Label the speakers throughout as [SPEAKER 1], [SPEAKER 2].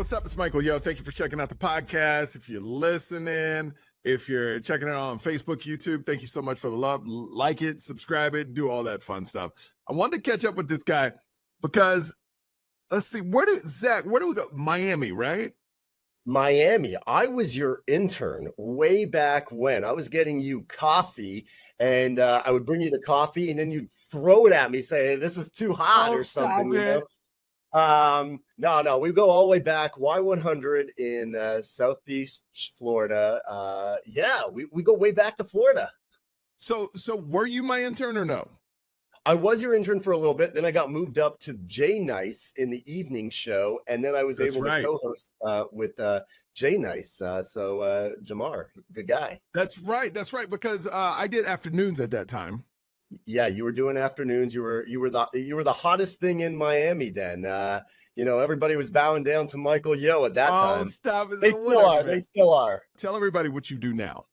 [SPEAKER 1] What's up? It's Michael. Yo, thank you for checking out the podcast. If you're listening, if you're checking it out on Facebook, YouTube, thank you so much for the love. Like it, subscribe it, do all that fun stuff. I wanted to catch up with this guy because let's see, Zach, where do we go? Miami, right?
[SPEAKER 2] Miami. I was your intern way back when. I was getting you coffee, and I would bring you the coffee, and then you'd throw it at me, say, hey, this is too hot or something. No, we go all the way back. Y100 in South Beach, Florida. We go way back to Florida.
[SPEAKER 1] So were you my intern or no?
[SPEAKER 2] I was your intern for a little bit. Then I got moved up to Jay Nice in the evening show. And then I was able to co-host with Jay Nice. So Jamar, good guy.
[SPEAKER 1] That's right. Because I did afternoons at that time.
[SPEAKER 2] Yeah, you were doing afternoons. You were the hottest thing in Miami then. Everybody was bowing down to Michael Yo at that time.
[SPEAKER 1] Stop it.
[SPEAKER 2] They still are.
[SPEAKER 1] Tell everybody what you do now.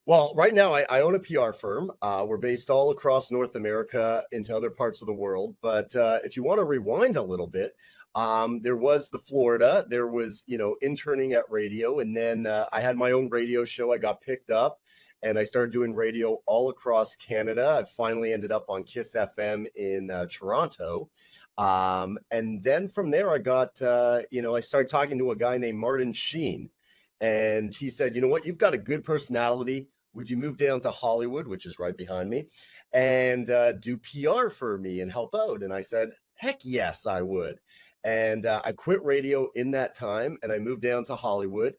[SPEAKER 2] Well, right now I own a PR firm. We're based all across North America into other parts of the world. But if you want to rewind a little bit, there was the Florida. There was, interning at radio. And then I had my own radio show. I got picked up and I started doing radio all across Canada. I finally ended up on Kiss FM in Toronto. And then from there, I got, I started talking to a guy named Martin Sheen. And he said, you know what, you've got a good personality. Would you move down to Hollywood, which is right behind me, and do PR for me and help out? And I said, heck yes, I would. And I quit radio in that time, and I moved down to Hollywood.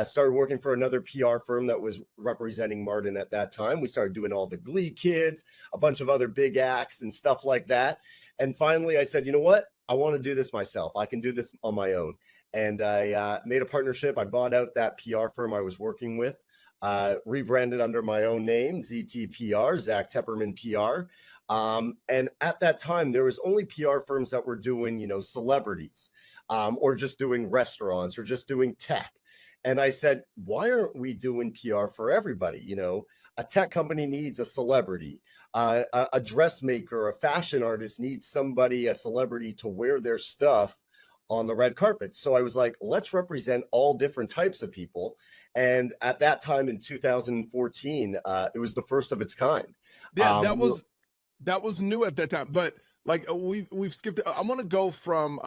[SPEAKER 2] Started working for another PR firm that was representing Martin at that time. We started doing all the Glee Kids, a bunch of other big acts and stuff like that. And finally, I said, you know what? I want to do this myself. I can do this on my own. And I made a partnership. I bought out that PR firm I was working with, rebranded under my own name, ZTPR, Zack Teperman PR. And at that time, there was only PR firms that were doing, celebrities, or just doing restaurants or just doing tech. And I said, why aren't we doing PR for everybody? A tech company needs a celebrity. A dressmaker, a fashion artist needs a celebrity to wear their stuff on the red carpet. So I was like, let's represent all different types of people. And at that time in 2014, it was the first of its kind.
[SPEAKER 1] Yeah, that was new at that time. But like we've skipped. I want to go from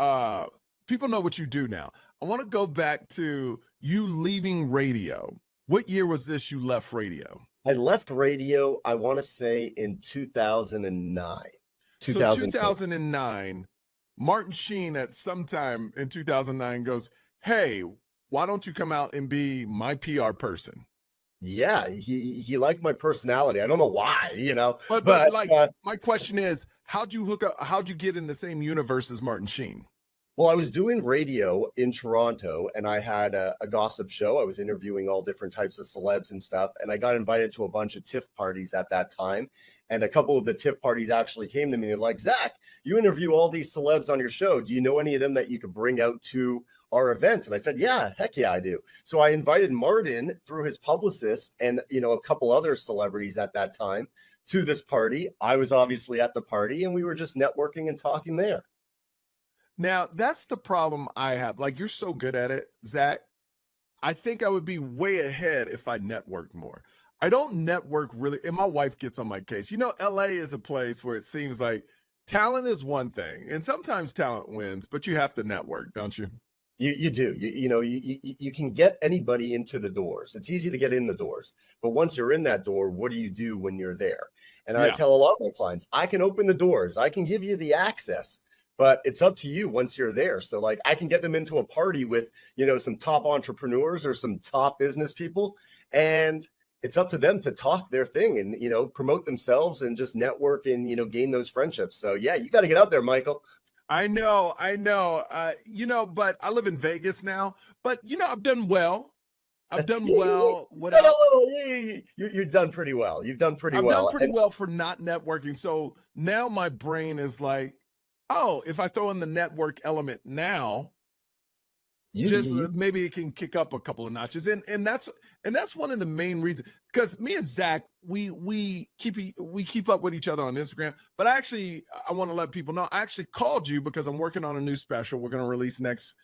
[SPEAKER 1] people know what you do now. I want to go back to you leaving radio. What year was this you left radio? I
[SPEAKER 2] left radio, I want to say in 2009.
[SPEAKER 1] So 2009. Martin Sheen at some time in 2009 goes, hey, why don't you come out and be my PR person?
[SPEAKER 2] Yeah, he liked my personality. I don't know why,
[SPEAKER 1] But my question is, how'd you get in the same universe as Martin Sheen?
[SPEAKER 2] Well, I was doing radio in Toronto and I had a gossip show. I was interviewing all different types of celebs and stuff. And I got invited to a bunch of TIFF parties at that time. And a couple of the TIFF parties actually came to me and they're like, Zach, you interview all these celebs on your show. Do you know any of them that you could bring out to our events? And I said, yeah, heck yeah, I do. So I invited Martin through his publicist and, a couple other celebrities at that time to this party. I was obviously at the party and we were just networking and talking there.
[SPEAKER 1] Now, that's the problem I have. Like, you're so good at it, Zach. I think I would be way ahead if I networked more. I don't network really, and my wife gets on my case. LA is a place where it seems like talent is one thing, and sometimes talent wins, but you have to network, don't you?
[SPEAKER 2] You do. You can get anybody into the doors. It's easy to get in the doors, but once you're in that door, what do you do when you're there? And I tell a lot of my clients, I can open the doors. I can give you the access. But it's up to you once you're there. So like I can get them into a party with, some top entrepreneurs or some top business people. And it's up to them to talk their thing and, promote themselves and just network and, gain those friendships. So, yeah, you got to get out there, Michael.
[SPEAKER 1] I know. But I live in Vegas now. But, I've done well. I've done well.
[SPEAKER 2] You've done pretty well. You've done pretty well.
[SPEAKER 1] I've done pretty well for not networking. So now my brain is like, oh, if I throw in the network element now, maybe it can kick up a couple of notches. And that's one of the main reasons, because me and Zach, we keep up with each other on Instagram. But I want to let people know, I actually called you because I'm working on a new special we're going to release next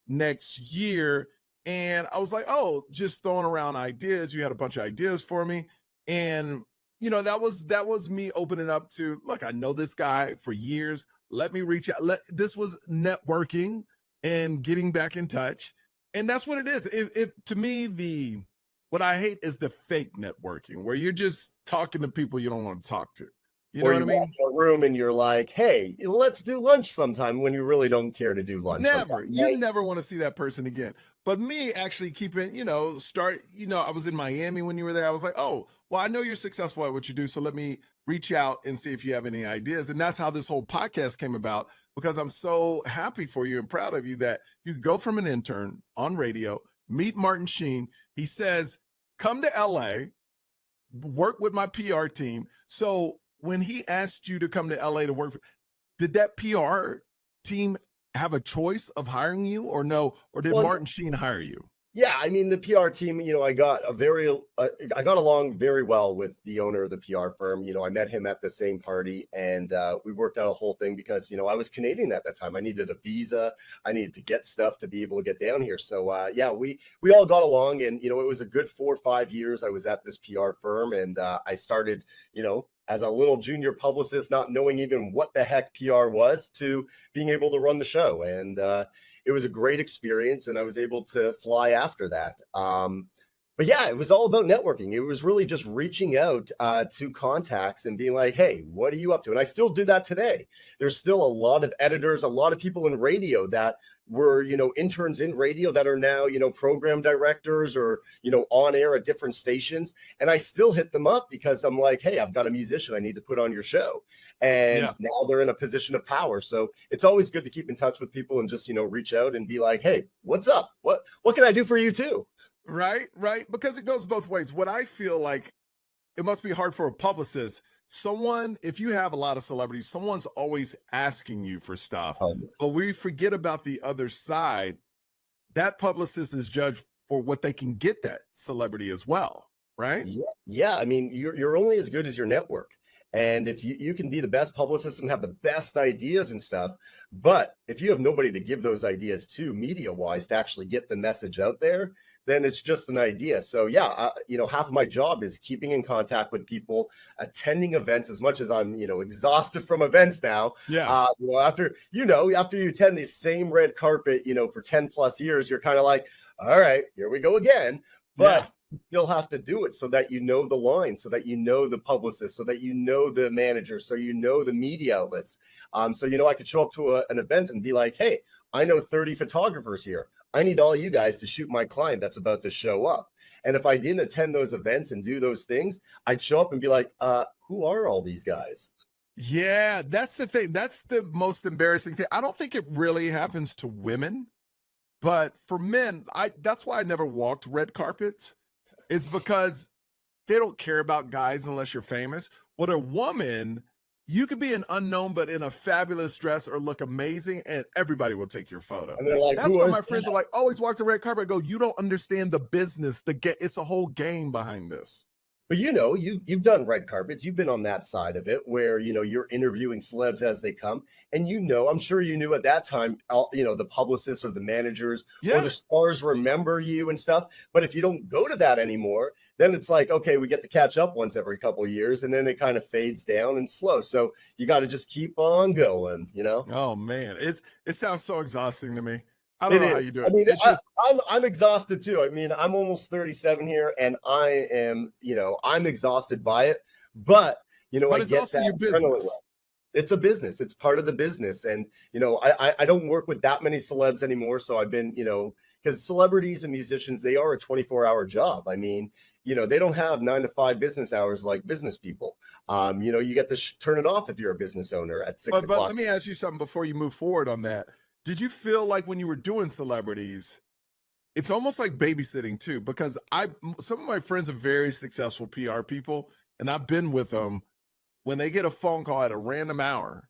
[SPEAKER 1] next year. And I was like, oh, just throwing around ideas. You had a bunch of ideas for me. And that was me opening up to, look, I know this guy for years. Let me reach out. This was networking and getting back in touch. And that's what it is. If to me, what I hate is the fake networking where you're just talking to people you don't want to talk to. You know
[SPEAKER 2] Or
[SPEAKER 1] what I
[SPEAKER 2] you
[SPEAKER 1] mean?
[SPEAKER 2] walk in a room and you're like, hey, let's do lunch sometime, when you really don't care to do lunch.
[SPEAKER 1] Never.
[SPEAKER 2] Sometime,
[SPEAKER 1] You
[SPEAKER 2] right?
[SPEAKER 1] never want to see that person again. But me actually keeping, I was in Miami when you were there. I was like, oh, well, I know you're successful at what you do. So let me reach out and see if you have any ideas. And that's how this whole podcast came about, because I'm so happy for you and proud of you that you go from an intern on radio, meet Martin Sheen. He says, come to LA, work with my PR team. So when he asked you to come to LA to work, did that PR team have a choice of hiring you or no? Or did
[SPEAKER 2] Well,
[SPEAKER 1] Martin Sheen hire you?
[SPEAKER 2] yeah, I mean, the PR team, I got I got along very well with the owner of the PR firm. I met him at the same party, and we worked out a whole thing because, I was Canadian at that time. I needed a visa. I needed to get stuff to be able to get down here. So, yeah, we all got along, and, it was a good 4 or 5 years I was at this PR firm, and I started, as a little junior publicist, not knowing even what the heck PR was, to being able to run the show. And it was a great experience, and I was able to fly after that. But yeah, it was all about networking. It was really just reaching out to contacts and being like, hey, what are you up to? And I still do that today. There's still a lot of editors, a lot of people in radio that were, interns in radio that are now, program directors or, on air at different stations. And I still hit them up because I'm like, hey, I've got a musician I need to put on your show. And now they're in a position of power. So it's always good to keep in touch with people and just, reach out and be like, hey, what's up? What can I do for you too?
[SPEAKER 1] Right. Because it goes both ways. What I feel like, it must be hard for a publicist. If you have a lot of celebrities, someone's always asking you for stuff, but we forget about the other side. That publicist is judged for what they can get that celebrity as well, right?
[SPEAKER 2] Yeah. I mean, you're only as good as your network. And if you can be the best publicist and have the best ideas and stuff, but if you have nobody to give those ideas to media wise to actually get the message out there, then it's just an idea. So yeah, half of my job is keeping in contact with people, attending events as much as I'm, exhausted from events now.
[SPEAKER 1] Yeah.
[SPEAKER 2] After you attend the same red carpet, for 10 plus years, you're kind of like, all right, here we go again. But you still have to do it so that you know the line, so that you know the publicist, so that you know the manager, so you know the media outlets. So I could show up to an event and be like, hey, I know 30 photographers here. I need all you guys to shoot my client that's about to show up. And if I didn't attend those events and do those things, I'd show up and be like, who are all these guys?
[SPEAKER 1] Yeah, that's the thing. That's the most embarrassing thing. I don't think it really happens to women, but for men, that's why I never walked red carpets, is because they don't care about guys unless you're famous. What a woman, you could be an unknown, but in a fabulous dress or look amazing, and everybody will take your photo.
[SPEAKER 2] And they're like,
[SPEAKER 1] that's why my friends are like, always walk the red carpet. I go, you don't understand the business. It's a whole game behind this.
[SPEAKER 2] But you've done red carpets. You've been on that side of it where, you're interviewing celebs as they come. And I'm sure you knew at that time, the publicists or the managers or the stars remember you and stuff. But if you don't go to that anymore, then it's like, okay, we get to catch up once every couple of years, and then it kind of fades down and slow. So you got to just keep on going,
[SPEAKER 1] Oh man, it sounds so exhausting to me. I don't know how you do it.
[SPEAKER 2] I mean, I'm exhausted too. I mean, I'm almost 37 here, and I am, I'm exhausted by it. But
[SPEAKER 1] but it's also your business.
[SPEAKER 2] It's a business. It's part of the business, and I don't work with that many celebs anymore. So I've been, because celebrities and musicians, they are a 24-hour job. I mean, they don't have 9 to 5 business hours like business people. You get to turn it off if you're a business owner at 6 o'clock.
[SPEAKER 1] But let me ask you something before you move forward on that. Did you feel like when you were doing celebrities, it's almost like babysitting too? Because some of my friends are very successful PR people, and I've been with them when they get a phone call at a random hour,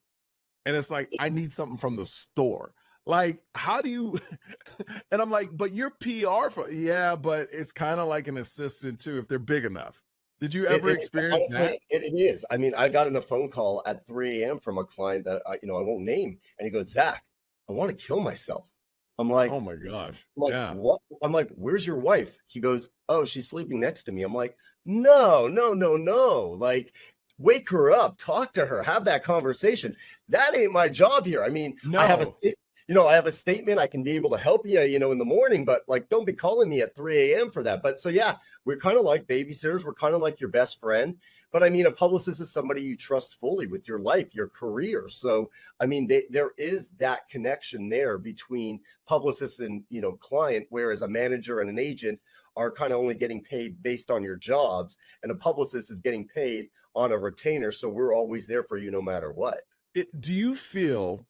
[SPEAKER 1] and it's like, I need something from the store. Like, how do you, and I'm like, but you're PR but it's kind of like an assistant too, if they're big enough. Did you ever experience that?
[SPEAKER 2] It is. I mean, I got in a phone call at 3 a.m. from a client that, I won't name. And he goes, Zach, I want to kill myself. I'm like,
[SPEAKER 1] Oh my gosh.
[SPEAKER 2] I'm like,
[SPEAKER 1] Yeah.
[SPEAKER 2] what? I'm like, where's your wife? He goes, oh, she's sleeping next to me. I'm like, no, no, no, no. Like, wake her up, talk to her, have that conversation. That ain't my job here. I mean,
[SPEAKER 1] No.
[SPEAKER 2] I have a statement. I can be able to help you, in the morning, but like, don't be calling me at 3 a.m. for that. But so, yeah, we're kind of like babysitters. We're kind of like your best friend. But I mean, a publicist is somebody you trust fully with your life, your career. So, I mean, there is that connection there between publicist and, client, whereas a manager and an agent are kind of only getting paid based on your jobs, and a publicist is getting paid on a retainer. So we're always there for you no matter what.
[SPEAKER 1] Do you feel,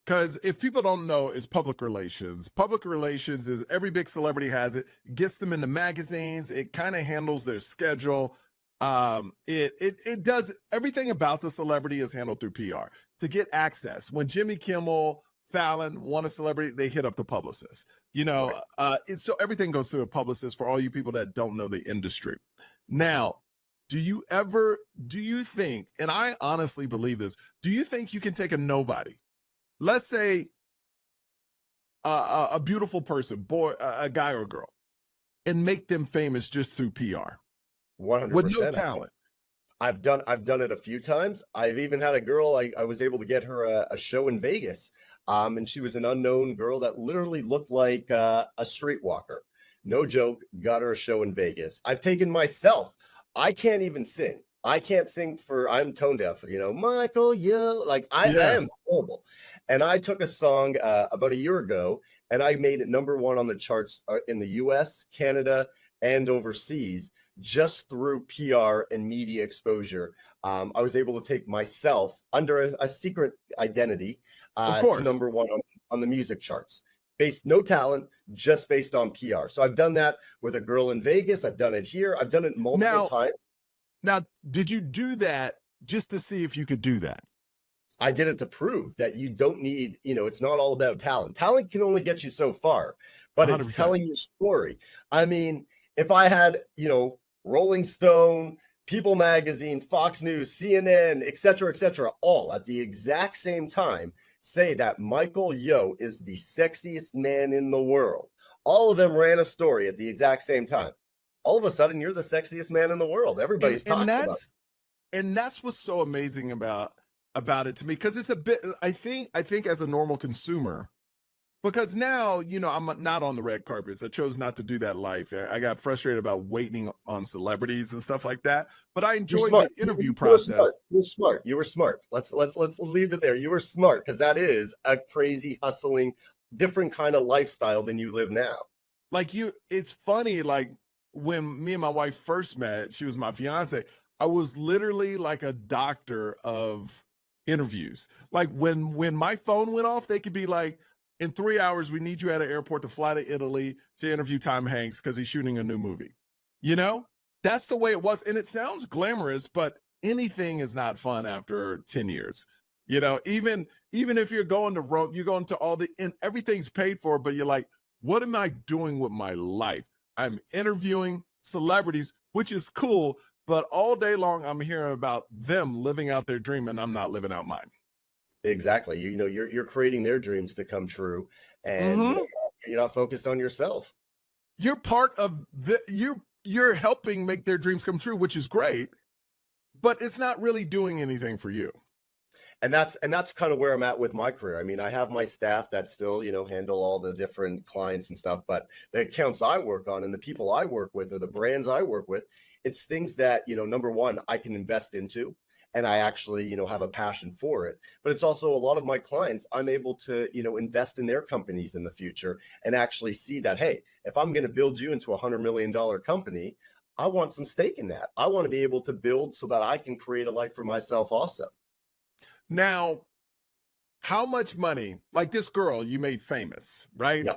[SPEAKER 1] because if people don't know, it's public relations. Public relations is every big celebrity has it, gets them into magazines. It kind of handles their schedule. It does everything about the celebrity is handled through PR to get access. When Jimmy Kimmel, Fallon want a celebrity, they hit up the publicist. So everything goes through a publicist for all you people that don't know the industry. Now, do you think, and I honestly believe this, do you think you can take a nobody, let's say a beautiful person, boy, a guy or a girl, and make them famous just through PR
[SPEAKER 2] 100%.
[SPEAKER 1] with no talent?
[SPEAKER 2] I've done it a few times. I've even had a girl, I was able to get her a show in Vegas. And she was an unknown girl that literally looked like a streetwalker. No joke, got her a show in Vegas. I've taken myself. I can't even sing. I can't sing I'm tone deaf, Michael, like I am horrible. And I took a song about a year ago and I made it #1 on the charts in the US, Canada, and overseas, just through PR and media exposure. I was able to take myself under a secret identity to #1 on the music charts. No talent, just based on PR. So I've done that with a girl in Vegas. I've done it here. I've done it multiple times.
[SPEAKER 1] Now, did you do that just to see if you could do that?
[SPEAKER 2] I did it to prove that you don't need, it's not all about talent. Talent can only get you so far, but 100%. It's telling your story. I mean, if I had, Rolling Stone, People Magazine, Fox News, CNN, et cetera, all at the exact same time say that Michael Yo is the sexiest man in the world. All of them ran a story at the exact same time. All of a sudden, you're the sexiest man in the world. Everybody's talking about it.
[SPEAKER 1] And that's what's so amazing about it to me, because it's a bit, I think as a normal consumer, because now, I'm not on the red carpets. I chose not to do that life. I got frustrated about waiting on celebrities and stuff like that. But I enjoyed the interview process.
[SPEAKER 2] You're smart. You were smart. Let's leave it there. You were smart, because that is a crazy, hustling, different kind of lifestyle than you live now.
[SPEAKER 1] It's funny, like when me and my wife first met, she was my fiance. I was literally like a doctor of interviews. Like when my phone went off, they could be like, in 3 hours, we need you at an airport to fly to Italy to interview Tom Hanks because he's shooting a new movie. That's the way it was. And it sounds glamorous, but anything is not fun after 10 years. Even if you're going to Rome, you're going to and everything's paid for, but you're like, what am I doing with my life? I'm interviewing celebrities, which is cool, but all day long, I'm hearing about them living out their dream and I'm not living out mine.
[SPEAKER 2] Exactly. You're creating their dreams to come true, and you're not focused on yourself.
[SPEAKER 1] You're part of you're helping make their dreams come true, which is great, but it's not really doing anything for you.
[SPEAKER 2] And that's kind of where I'm at with my career. I mean, I have my staff that still, handle all the different clients and stuff, but the accounts I work on and the people I work with or the brands I work with, it's things that, #1, I can invest into. And I actually, have a passion for it. But it's also a lot of my clients, I'm able to, invest in their companies in the future and actually see that, hey, if I'm going to build you into $100 million company, I want some stake in that. I want to be able to build so that I can create a life for myself also.
[SPEAKER 1] Now, how much money, like this girl you made famous, right?
[SPEAKER 2] Yeah.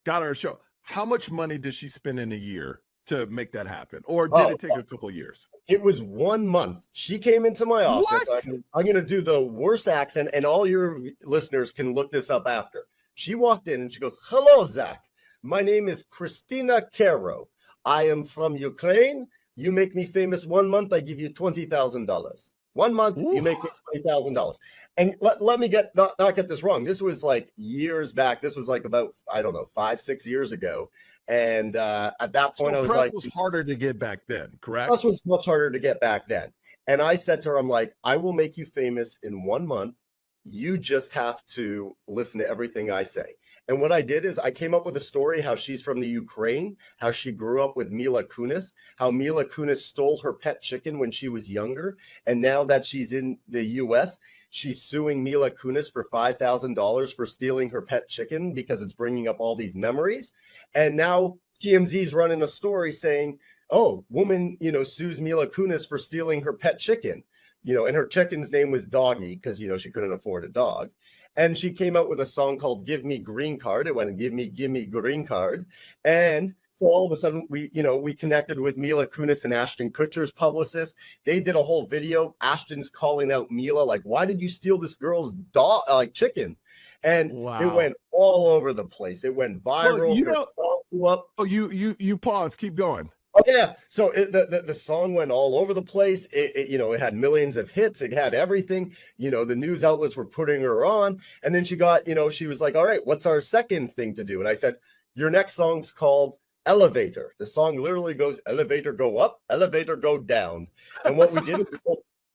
[SPEAKER 1] Got her a show. How much money did she spend in a year to make that happen? Or did it take a couple of years?
[SPEAKER 2] It was 1 month. She came into my office. I'm going to do the worst accent, and all your listeners can look this up after. She walked in and she goes, "Hello, Zack. My name is Christina Koo. I am from Ukraine. You make me famous 1 month, I give you $20,000. 1 month,
[SPEAKER 1] Ooh.
[SPEAKER 2] you make me $20,000. And let me not get this wrong. This was like years back. This was like about, I don't know, 5, 6 years ago. And at that point,
[SPEAKER 1] So
[SPEAKER 2] I was
[SPEAKER 1] press
[SPEAKER 2] like,
[SPEAKER 1] was harder to get back then, correct?
[SPEAKER 2] plus was much harder to get back then. And I said to her, I'm like, I will make you famous in 1 month. You just have to listen to everything I say. And what I did is I came up with a story how she's from the Ukraine, how she grew up with Mila Kunis, how Mila Kunis stole her pet chicken when she was younger. And now that she's in the US, she's suing Mila Kunis for $5,000 for stealing her pet chicken because it's bringing up all these memories. And now TMZ's running a story saying, oh, woman, sues Mila Kunis for stealing her pet chicken, and her chicken's name was Doggy because, she couldn't afford a dog. And she came out with a song called Give Me Green Card. It went, give me green card. And so all of a sudden we connected with Mila Kunis and Ashton Kutcher's publicist. They did a whole video. Ashton's calling out Mila, like, why did you steal this girl's dog, like chicken? And
[SPEAKER 1] Wow.
[SPEAKER 2] It went all over the place. It went viral.
[SPEAKER 1] You pause, keep going.
[SPEAKER 2] Oh yeah, so the song went all over the place. It had millions of hits. It had everything. The news outlets were putting her on, and then she got, she was like, "All right, what's our second thing to do?" And I said, "Your next song's called Elevator." The song literally goes, "Elevator go up, elevator go down." And what we did is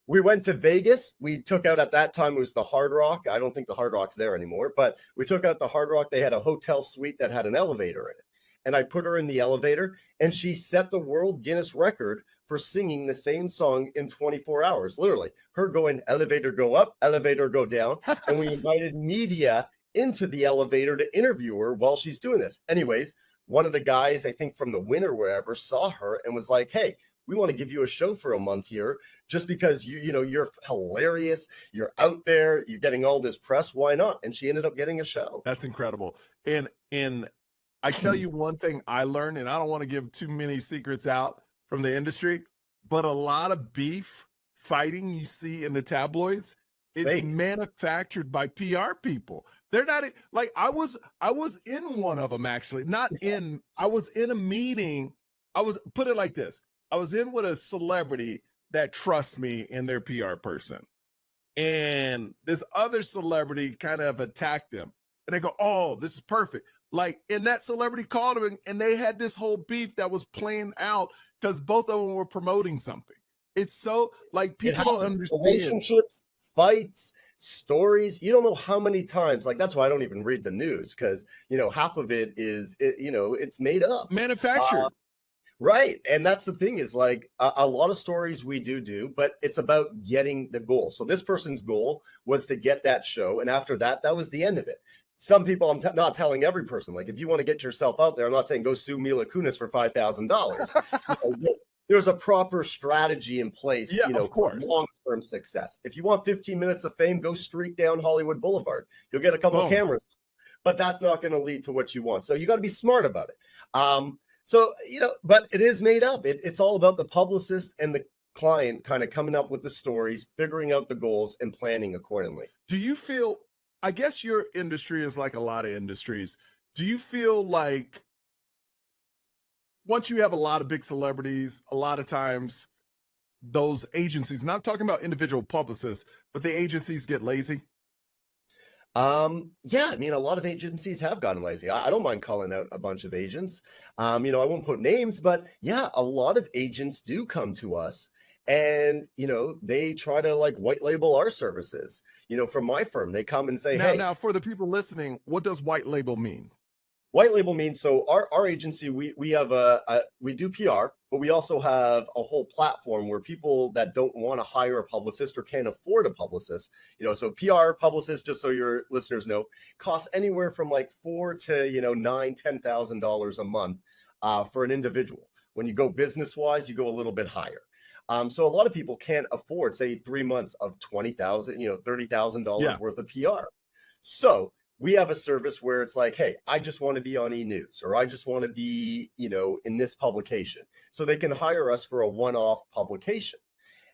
[SPEAKER 2] we went to Vegas. We took out, at that time, it was the Hard Rock. I don't think the Hard Rock's there anymore, but we took out the Hard Rock. They had a hotel suite that had an elevator in it. And I put her in the elevator, and she set the world Guinness record for singing the same song in 24 hours, literally. Her going, elevator go up, elevator go down. And we invited media into the elevator to interview her while she's doing this. Anyways, one of the guys, I think from the Win or wherever, saw her and was like, hey, we want to give you a show for a month here just because you're hilarious. You're out there. You're getting all this press. Why not? And she ended up getting a show.
[SPEAKER 1] That's incredible. And I tell you one thing I learned, and I don't want to give too many secrets out from the industry, but a lot of beef fighting you see in the tabloids, it's manufactured by PR people. They're not like, I was in one of them, actually. I was in a meeting. Put it like this. I was in with a celebrity that trusts me and their PR person. And this other celebrity kind of attacked them. And they go, oh, this is perfect. Like, and that celebrity called him, and they had this whole beef that was playing out because both of them were promoting something. It's so, like, people don't understand.
[SPEAKER 2] Relationships, fights, stories. You don't know how many times. Like, that's why I don't even read the news, because, half of it is, it's made up.
[SPEAKER 1] Manufactured.
[SPEAKER 2] Right. And that's the thing is, like, a lot of stories we do, but it's about getting the goal. So this person's goal was to get that show. And after that, that was the end of it. Some people, I'm not telling every person, like, if you want to get yourself out there, I'm not saying go sue Mila Kunis for $5,000. There's a proper strategy in place,
[SPEAKER 1] of course,
[SPEAKER 2] for long-term success. If you want 15 minutes of fame, go streak down Hollywood Boulevard. You'll get a couple of cameras, but that's not going to lead to what you want. So you got to be smart about it. But it is made up. It's all about the publicist and the client kind of coming up with the stories, figuring out the goals, and planning accordingly.
[SPEAKER 1] Do you feel, I guess your industry is like a lot of industries. Do you feel like once you have a lot of big celebrities, a lot of times those agencies, not talking about individual publicists, but the agencies get lazy?
[SPEAKER 2] Yeah, I mean, a lot of agencies have gotten lazy. I don't mind calling out a bunch of agents. I won't put names, but yeah, a lot of agents do come to us and, they try to, like, white label our services. From my firm, they come and say, hey.
[SPEAKER 1] Now, for the people listening, what does white label mean?
[SPEAKER 2] White label means, so our agency, we have we do PR, but we also have a whole platform where people that don't want to hire a publicist or can't afford a publicist, so PR publicist, just so your listeners know, costs anywhere from like $4,000 to $9,000-$10,000 a month for an individual. When you go business wise, you go a little bit higher. So a lot of people can't afford, say, 3 months of $20,000, $30,000 worth of PR. So we have a service where it's like, hey, I just want to be on E-News, or I just want to be, in this publication. So they can hire us for a one-off publication.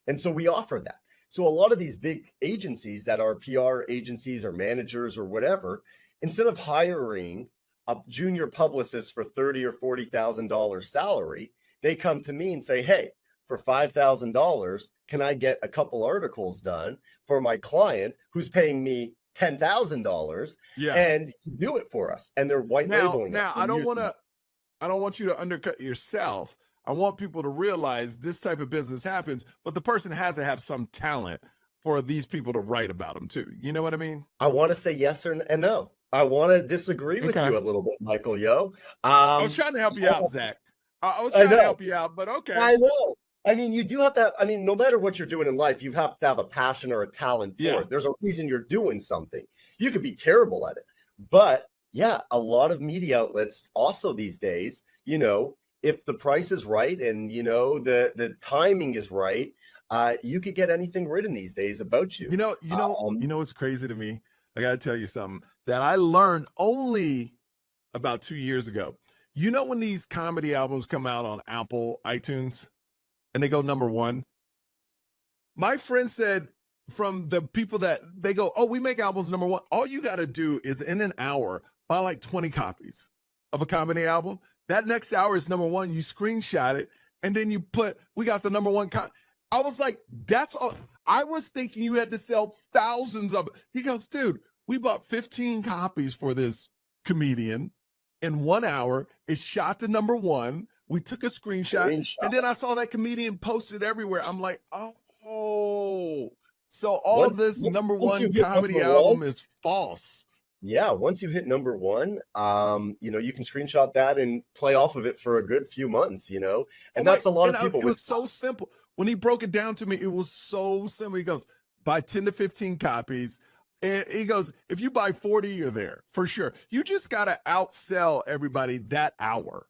[SPEAKER 2] And so we offer that. So a lot of these big agencies that are PR agencies or managers or whatever, instead of hiring a junior publicist for $30,000 or $40,000 salary, they come to me and say, hey, for $5,000, can I get a couple articles done for my client who's paying me $10,000
[SPEAKER 1] Yeah.
[SPEAKER 2] and do it for us? And they're white labeling
[SPEAKER 1] Now
[SPEAKER 2] it.
[SPEAKER 1] I don't want you to undercut yourself. I want people to realize this type of business happens, but the person has to have some talent for these people to write about them too. You know what I mean?
[SPEAKER 2] I want to say yes and no. I want to disagree with you a little bit, Michael, yo.
[SPEAKER 1] I was trying to help you out, Zach. I was
[SPEAKER 2] I
[SPEAKER 1] trying to
[SPEAKER 2] know.
[SPEAKER 1] help you out, but okay.
[SPEAKER 2] I know. I mean, you do have to, I mean, no matter what you're doing in life, you have to have a passion or a talent for
[SPEAKER 1] Yeah.
[SPEAKER 2] it. There's a reason you're doing something. You could be terrible at it. But yeah, a lot of media outlets also these days, you know, if the price is right and, you know, the timing is right, you could get anything written these days about you.
[SPEAKER 1] You know what's crazy to me? I got to tell you something that I learned only about 2 years ago. You know, when these comedy albums come out on Apple iTunes and they go #1, my friend said from the people that they go, oh, we make albums #1. All you got to do is in an hour buy like 20 copies of a comedy album. That next hour is #1. You screenshot it and then you put, we got the #1. I was like, that's all. I was thinking you had to sell thousands of it. He goes, dude, we bought 15 copies for this comedian in 1 hour. It shot to #1. We took a screenshot. And then I saw that comedian posted everywhere. I'm like, oh, so all this #1 comedy album is false.
[SPEAKER 2] Yeah, once you hit #1, you know, you can screenshot that and play off of it for a good few months, you know, and that's a lot of people.
[SPEAKER 1] It was so simple. When he broke it down to me, it was so simple. He goes, buy 10 to 15 copies. And he goes, if you buy 40, you're there for sure. You just got to outsell everybody that hour.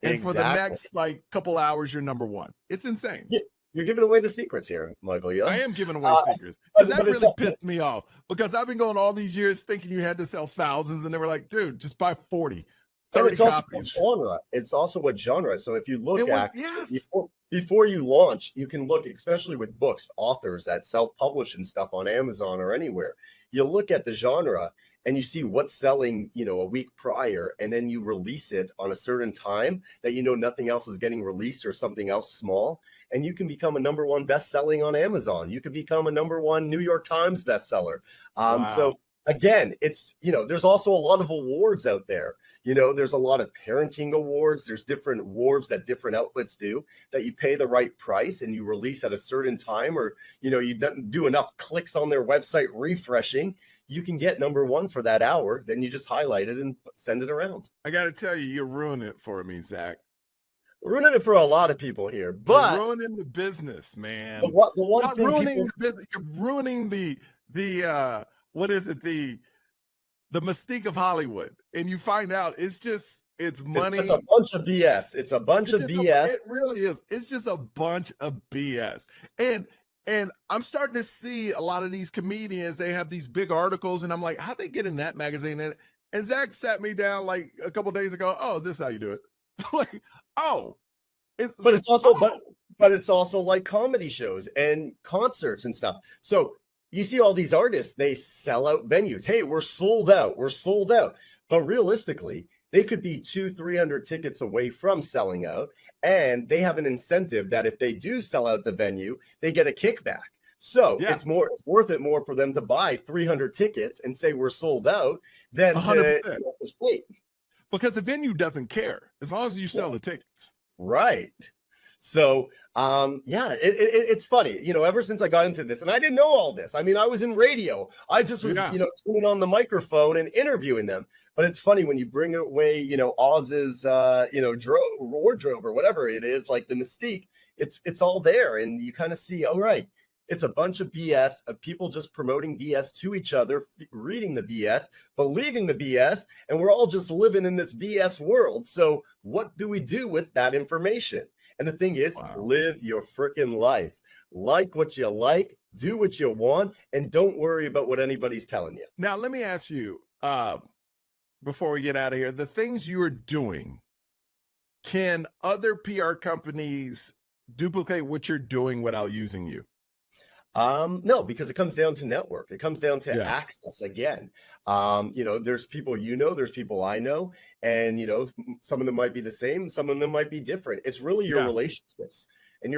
[SPEAKER 1] And for the next like couple hours, you're #1. It's insane.
[SPEAKER 2] Yeah, you're giving away the secrets here, Michael. Yeah,
[SPEAKER 1] I am giving away secrets because that really pissed me off because I've been going all these years thinking you had to sell thousands and they were like, dude, just buy 40. 30
[SPEAKER 2] it's also
[SPEAKER 1] copies.
[SPEAKER 2] what genre. It's also what genre. So if you look at
[SPEAKER 1] yes.
[SPEAKER 2] before you launch, you can look, especially with books, authors that self-publish and stuff on Amazon or anywhere. You look at the genre and you see what's selling, you know, a week prior, and then you release it on a certain time that you know nothing else is getting released or something else small, and you can become a #1 best-selling on Amazon. You could become a #1 New York Times bestseller.
[SPEAKER 1] Wow.
[SPEAKER 2] So again, it's, you know, there's also a lot of awards out there. You know, there's a lot of parenting awards. There's different awards that different outlets do that you pay the right price and you release at a certain time, or, you know, you don't do enough clicks on their website refreshing. You can get #1 for that hour. Then you just highlight it and send it around.
[SPEAKER 1] I got to tell you, you're ruining it for me, Zach.
[SPEAKER 2] Ruining it for a lot of people here, but
[SPEAKER 1] you're ruining the business, man.
[SPEAKER 2] The one
[SPEAKER 1] Not
[SPEAKER 2] thing
[SPEAKER 1] ruining the business. You're ruining the what is it? The mystique of Hollywood. And you find out it's money.
[SPEAKER 2] It's a bunch of BS. It's a bunch of BS.
[SPEAKER 1] It really is. It's just a bunch of BS. And I'm starting to see a lot of these comedians, they have these big articles, and I'm like, how'd they get in that magazine? And Zach sat me down like a couple days ago. Oh, this is how you do it. I'm like, oh.
[SPEAKER 2] But it's also like comedy shows and concerts and stuff. So you see all these artists, they sell out venues. Hey, we're sold out. We're sold out. But realistically, they could be 200-300 tickets away from selling out. And they have an incentive that if they do sell out the venue, they get a kickback. So it's worth it more for them to buy 300 tickets and say we're sold out than 100%. To wait.
[SPEAKER 1] Because the venue doesn't care as long as you sell the tickets.
[SPEAKER 2] Right. So, it's funny, you know, ever since I got into this, and I didn't know all this. I mean, I was in radio. I just was, you know, turning on the microphone and interviewing them. But it's funny when you bring away, you know, Oz's, you know, wardrobe or whatever it is, like the mystique, it's all there. And you kind of see, all right, it's a bunch of BS of people just promoting BS to each other, reading the BS, believing the BS, and we're all just living in this BS world. So what do we do with that information? And the thing is, live your freaking life. Like what you like, do what you want, and don't worry about what anybody's telling you.
[SPEAKER 1] Now, let me ask you, before we get out of here, the things you are doing, can other PR companies duplicate what you're doing without using you?
[SPEAKER 2] No, because it comes down to network. It comes down to access again. You know, there's people, you know, there's people I know, and, you know, some of them might be the same, some of them might be different. It's really your relationships. And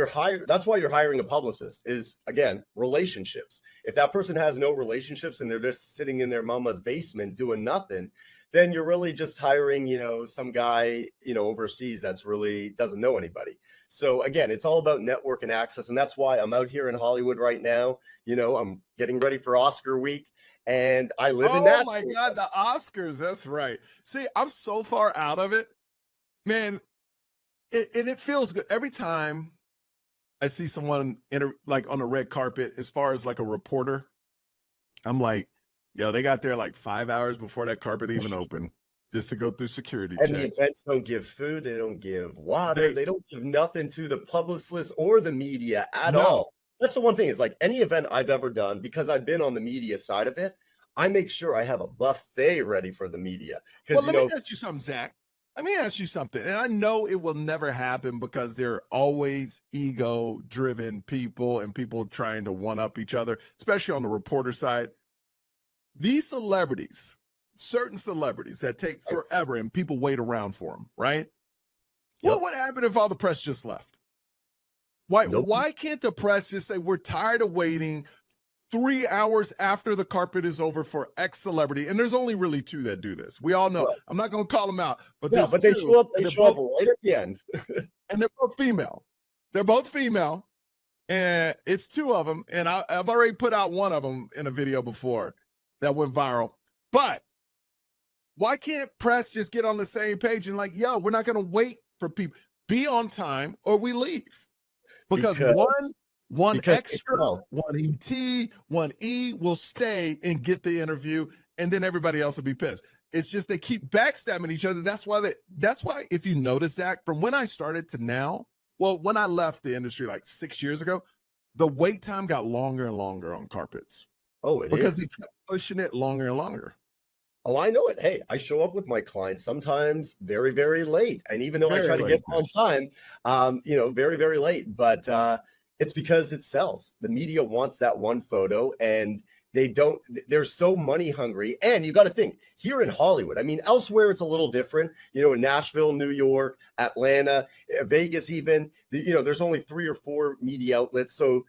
[SPEAKER 2] that's why you're hiring a publicist is, again, relationships. If that person has no relationships and they're just sitting in their mama's basement doing nothing, then you're really just hiring, some guy, overseas that's really doesn't know anybody. So again, it's all about network and access. And that's why I'm out here in Hollywood right now. I'm getting ready for Oscar week. And I live in that.
[SPEAKER 1] Oh my God, the Oscars. That's right. See, I'm so far out of it, man. It feels good every time I see someone like on a red carpet, as far as like a reporter. I'm like, yo, they got there like 5 hours before that carpet even opened just to go through security
[SPEAKER 2] And
[SPEAKER 1] check.
[SPEAKER 2] the events don't give food, they don't give water, they don't give nothing to the publicist or the media at all. That's the one thing, is like any event I've ever done, because I've been on the media side of it, I make sure I have a buffet ready for the media.
[SPEAKER 1] Well, let me ask you something, Zach. Let me ask you something. And I know it will never happen because there are always ego-driven people and people trying to one-up each other, especially on the reporter side. These celebrities, certain celebrities that take forever and people wait around for them, right? Yep. What would happen if all the press just left? Why can't the press just say, we're tired of waiting 3 hours after the carpet is over for X celebrity? And there's only really two that do this. We all know. Right. I'm not going to call them out, but
[SPEAKER 2] yeah, but they show up right at the end.
[SPEAKER 1] And they're both female. They're both female. And it's two of them. And I've already put out one of them in a video before that went viral. But why can't press just get on the same page and like, yo, we're not going to wait for people. Be on time or we leave. Because one extra, one ET, one E will stay and get the interview, and then everybody else will be pissed. It's just they keep backstabbing each other. That's why if you notice, Zach, from when I started to now, well, when I left the industry like 6 years ago, the wait time got longer and longer on carpets.
[SPEAKER 2] Oh, it
[SPEAKER 1] because
[SPEAKER 2] is?
[SPEAKER 1] They kept pushing it longer and longer.
[SPEAKER 2] Oh, I know it. Hey, I show up with my clients sometimes very, very late. And even though I try to get on time, very, very late. But it's because it sells. The media wants that one photo, and they're so money hungry. And you got to think, here in Hollywood, I mean, elsewhere it's a little different, in Nashville, New York, Atlanta, Vegas even, there's only 3 or 4 media outlets. So,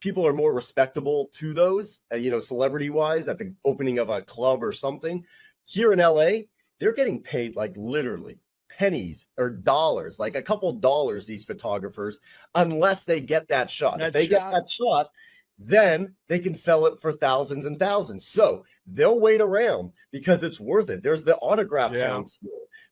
[SPEAKER 2] people are more respectable to those, celebrity wise, at the opening of a club or something. Here in LA, they're getting paid like literally pennies or dollars, like a couple dollars, these photographers, unless they get that shot. If they get that shot, then they can sell it for thousands and thousands. So they'll wait around because it's worth it. There's the autograph counts.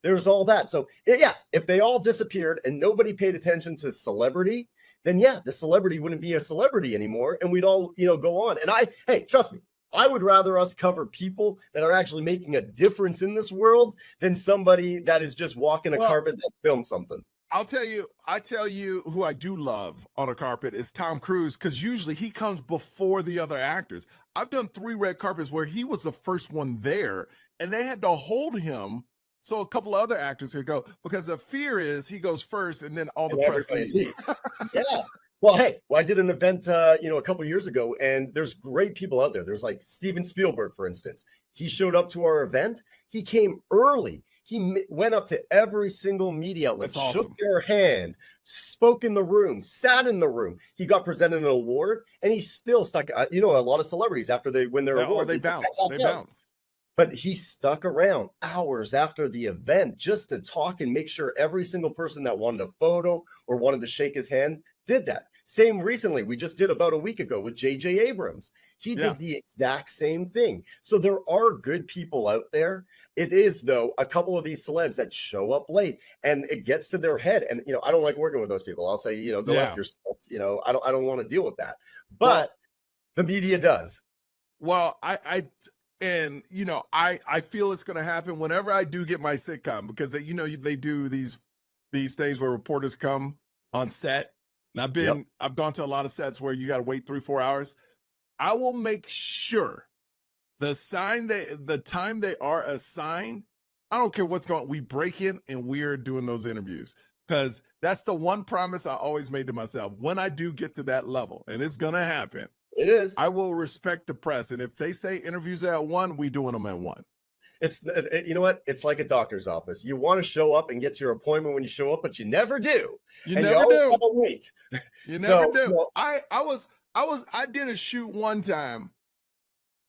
[SPEAKER 2] There's all that. So yes, if they all disappeared and nobody paid attention to celebrity, then yeah, the celebrity wouldn't be a celebrity anymore, and we'd all, go on. And hey, trust me, I would rather us cover people that are actually making a difference in this world than somebody that is just walking a carpet that films something.
[SPEAKER 1] I tell you who I do love on a carpet is Tom Cruise, because usually he comes before the other actors. I've done 3 red carpets where he was the first one there, and they had to hold him so a couple of other actors could go, because the fear is he goes first and then all the press leaves.
[SPEAKER 2] Yeah. Well, hey, I did an event, a couple of years ago, and there's great people out there. There's like Steven Spielberg, for instance. He showed up to our event. He came early. He went up to every single media outlet, shook their hand, spoke in the room, sat in the room. He got presented an award, and he still stuck. A lot of celebrities, after they win their award,
[SPEAKER 1] they bounce.
[SPEAKER 2] But he stuck around hours after the event just to talk and make sure every single person that wanted a photo or wanted to shake his hand did that. Same recently, we just did about a week ago with J.J. Abrams. He did the exact same thing. So there are good people out there. It is, though, a couple of these celebs that show up late, and it gets to their head. And, I don't like working with those people. I'll say, go after yourself. I don't want to deal with that. But the media does.
[SPEAKER 1] Well, I feel it's going to happen whenever I do get my sitcom, because they do these things where reporters come on set. And I've gone to a lot of sets where you got to wait 3-4 hours. I will make sure the time they are assigned, I don't care what's going on, we break in and we're doing those interviews, because that's the one promise I always made to myself. When I do get to that level, and it's going to happen,
[SPEAKER 2] it is,
[SPEAKER 1] I will respect the press. And if they say interviews are at 1, we doing them at 1.
[SPEAKER 2] You know what? It's like a doctor's office. You want to show up and get your appointment when you show up, but you never do.
[SPEAKER 1] You
[SPEAKER 2] And
[SPEAKER 1] never
[SPEAKER 2] always
[SPEAKER 1] do.
[SPEAKER 2] gotta wait.
[SPEAKER 1] You
[SPEAKER 2] So,
[SPEAKER 1] never do.
[SPEAKER 2] well,
[SPEAKER 1] I did a shoot one time.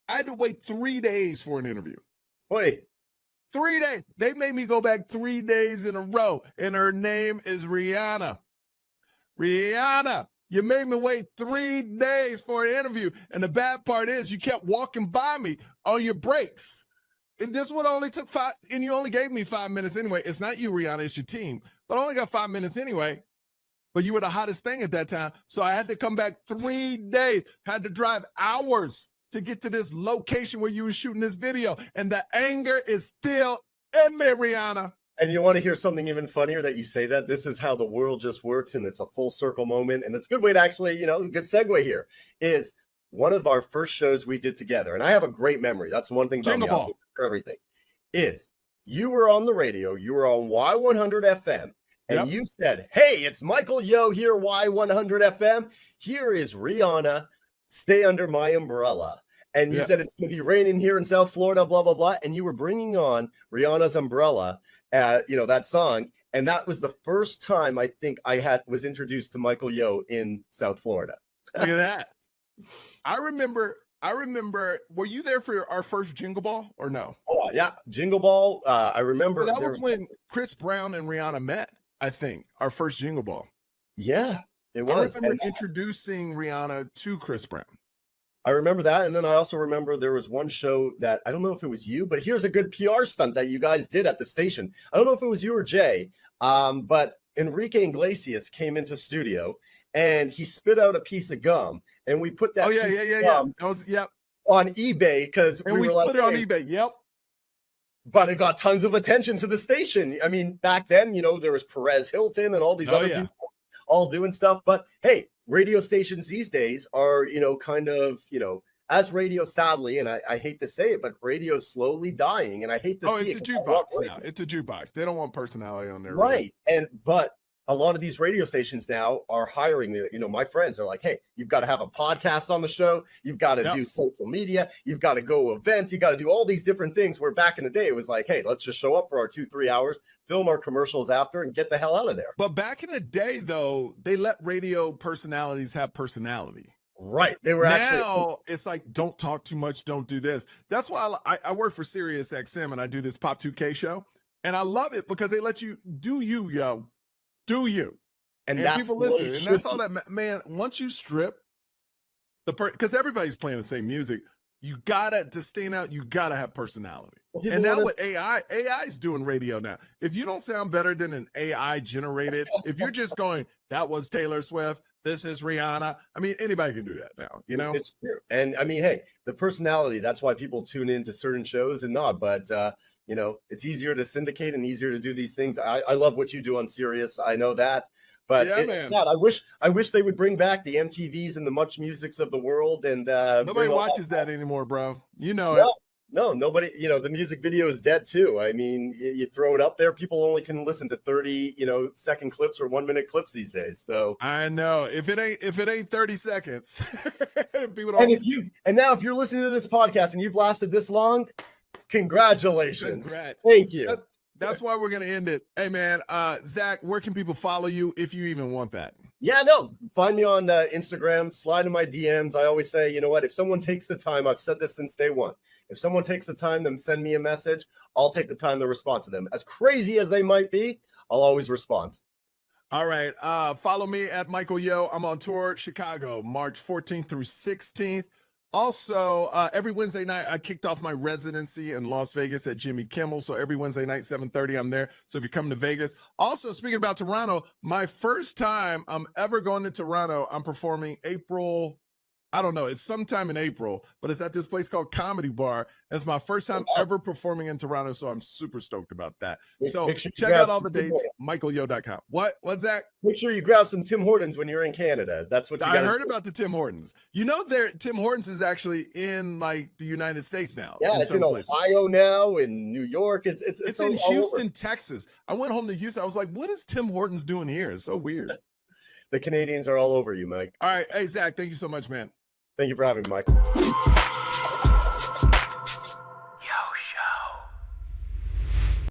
[SPEAKER 1] I had to wait 3 days for an interview.
[SPEAKER 2] wait.
[SPEAKER 1] 3 days. They made me go back 3 days in a row, and her name is Rihanna. Rihanna, you made me wait 3 days for an interview. And the bad part is you kept walking by me on your breaks. And this one only took 5, and you only gave me 5 minutes anyway. It's not you, Rihanna, it's your team. But I only got 5 minutes anyway. But you were the hottest thing at that time. So I had to come back 3 days, had to drive hours to get to this location where you were shooting this video. And the anger is still in me, Rihanna.
[SPEAKER 2] And you want to hear something even funnier that you say that? This is how the world just works, and it's a full circle moment. And it's a good way to actually, good segue here is one of our first shows we did together. And I have a great memory. That's one thing about
[SPEAKER 1] Jingle
[SPEAKER 2] me. I'll
[SPEAKER 1] Ball.
[SPEAKER 2] for everything is you were on the radio, you were on Y100 FM, and you said, "Hey, it's Michael Yo here, Y100 FM. Here is Rihanna, Stay Under My Umbrella." And you said it's going to be raining here in South Florida, blah, blah, blah. And you were bringing on Rihanna's Umbrella, that song. And that was the first time I think I was introduced to Michael Yo in South Florida.
[SPEAKER 1] Look at that. I remember, were you there for our first Jingle Ball or no?
[SPEAKER 2] Oh, yeah. Jingle Ball. I remember.
[SPEAKER 1] That was when Chris Brown and Rihanna met, I think, our first Jingle Ball.
[SPEAKER 2] Yeah, it was.
[SPEAKER 1] I remember introducing Rihanna to Chris Brown.
[SPEAKER 2] I remember that. And then I also remember there was one show that, I don't know if it was you, but here's a good PR stunt that you guys did at the station. I don't know if it was you or Jay, but Enrique Iglesias came into studio and he spit out a piece of gum. And we put that on eBay because we were like,
[SPEAKER 1] put it on eBay. Yep.
[SPEAKER 2] But it got tons of attention to the station. I mean, back then, there was Perez Hilton and all these other people all doing stuff. But hey, radio stations these days are, as radio, sadly, and I hate to say it, but radio's slowly dying. And I hate to see it.
[SPEAKER 1] It's a jukebox now. It's a jukebox. They don't want personality on there.
[SPEAKER 2] Right. But a lot of these radio stations now are hiring, my friends are like, hey, you've got to have a podcast on the show. You've got to do social media. You've got to go events. You got to do all these different things where back in the day, it was like, hey, let's just show up for our 2-3 hours, film our commercials after and get the hell out of there.
[SPEAKER 1] But back in the day, though, they let radio personalities have personality.
[SPEAKER 2] Right. They were
[SPEAKER 1] now it's like, don't talk too much. Don't do this. That's why I work for Sirius XM and I do this Pop 2K show. And I love it because they let you do you, yo. Do you? And that's people listen. And that's all that, man. Once you strip because everybody's playing the same music, you gotta to stand out. You gotta have personality. And now with AI is doing radio now. If you don't sound better than an AI generated, if you're just going, that was Taylor Swift, this is Rihanna. I mean, anybody can do that now.
[SPEAKER 2] It's true. And I mean, hey, the personality. That's why people tune into certain shows and not. But it's easier to syndicate and easier to do these things. I love what you do on Sirius. I know that, but it's sad. I wish they would bring back the MTVs and the Much Musics of the world. And
[SPEAKER 1] nobody watches that anymore, bro. You know it.
[SPEAKER 2] No, nobody. The music video is dead too. I mean, you throw it up there, people only can listen to 30, second clips or 1 minute clips these days. So
[SPEAKER 1] I know if it ain't 30 seconds, people don't.
[SPEAKER 2] And now if you're listening to this podcast and you've lasted this long, congratulations.
[SPEAKER 1] Congrats.
[SPEAKER 2] Thank you.
[SPEAKER 1] That's why we're going to end it. Hey, man, Zach, where can people follow you if you even want that?
[SPEAKER 2] Yeah, no, find me on Instagram, slide in my DMs. I always say, if someone takes the time, I've said this since day one, if someone takes the time to send me a message, I'll take the time to respond to them. As crazy as they might be, I'll always respond.
[SPEAKER 1] All right. Follow me at Michael Yo. I'm on tour Chicago, March 14th through 16th. Also, every Wednesday night, I kicked off my residency in Las Vegas at Jimmy Kimmel. So every Wednesday night, 7:30, I'm there. So if you're coming to Vegas. Also, speaking about Toronto, my first time I'm ever going to Toronto, I'm performing April. I don't know. It's sometime in April, but it's at this place called Comedy Bar. It's my first time ever performing in Toronto, so I'm super stoked about that. So check out all the dates, michaelyo.com. What's that?
[SPEAKER 2] Make sure you grab some Tim Hortons when you're in Canada. That's what I
[SPEAKER 1] heard about the Tim Hortons. Tim Hortons is actually in like the United States now.
[SPEAKER 2] Yeah, it's in Ohio now, in New York. It's
[SPEAKER 1] in Houston, Texas. I went home to Houston. I was like, what is Tim Hortons doing here? It's so weird.
[SPEAKER 2] The Canadians are all over you, Mike.
[SPEAKER 1] All right. Hey, Zach, thank you so much, man.
[SPEAKER 2] Thank you for having me, Mike.